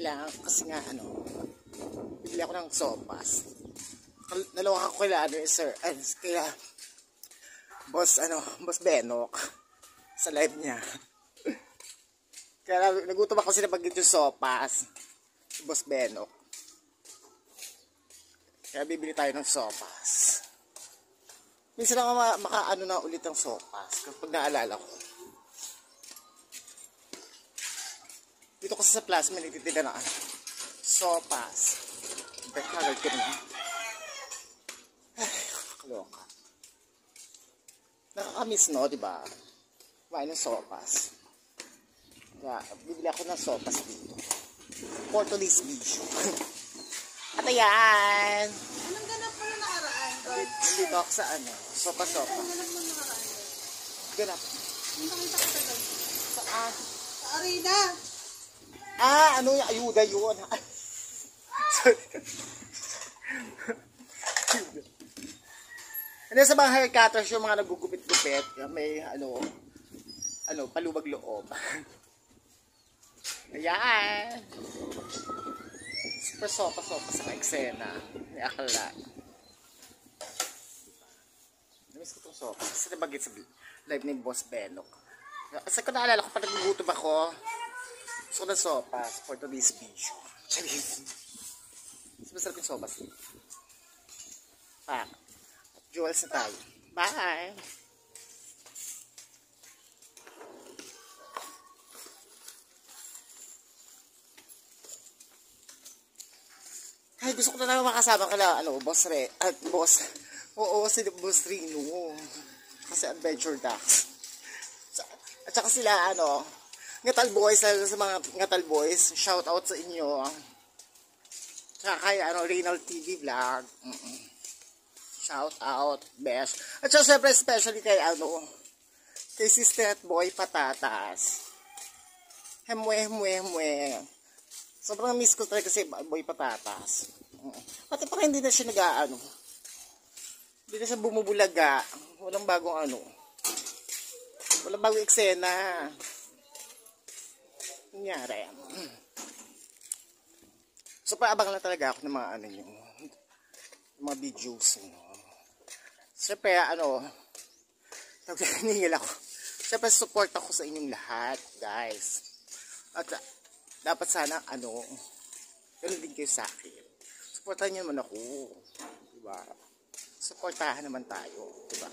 lang kasi nga bibili ako ng sopas. Naloka ko kila sir, kaya boss Benok sa live niya. Kaya nagutom ako sila pag yung sopas. Boss Benok. Kaya bibili tayo ng sopas. Minsan lang makaano na ulit ng sopas kapag naalala ko. Dito kasi sa Plaza may nagtitinda na sopas. Bekagad ko na. Ay, kaloka. Nakakamiss, no, diba? Kumain ng sopas. Kaya, bibili ako ng sopas dito. For today's video. At ayan! Anong ganap mo na nakaraan? Dito ako sa sopas. Anong ganap mo nakaraan? Ganap. Yung nakita ko talaga. Saan? Sa arena! Yung ayuda yun. Sorry. Sa mga hair cutters, yung mga nagugupit-gupit, may palubag loob. Ayan. Super sopa-sopa sa eksena. May akala. Namiss ko itong sopa. Kasi nabagit sa live ni Boss Benok. Kasi kung naalala ko, pag nagugutom ako, gusto ko ng sopas for today's video. Charis. Mas masarap yung sopas. Jewels na tayo. Bye! Ay, gusto ko na naman makasama ka na, Boss Re, at Boss, oo, si Boss Rino. Kasi Adventure Ducks. At saka sila, Ngatal Boys, sa mga Ngatal Boys, shout out sa inyo. Saka kay, Reynald TV Vlog. Shout out, best. At saka syempre, especially kay, kay Sister at Boy Patatas. Hemwe. Sobrang miss ko talaga si Boy Patatas. Pati parang hindi na siya hindi na siya bumubulaga. Walang bagong walang bagong eksena. Nangyari. So, paabang lang talaga ako ng mga mga videos. Siyempre, nangingil ako. Siyempre, support ako sa inyong lahat, guys. At, dapat sana, ganun din kayo sa akin. Supportahan niyo naman ako. Diba? Supportahan naman tayo. Diba?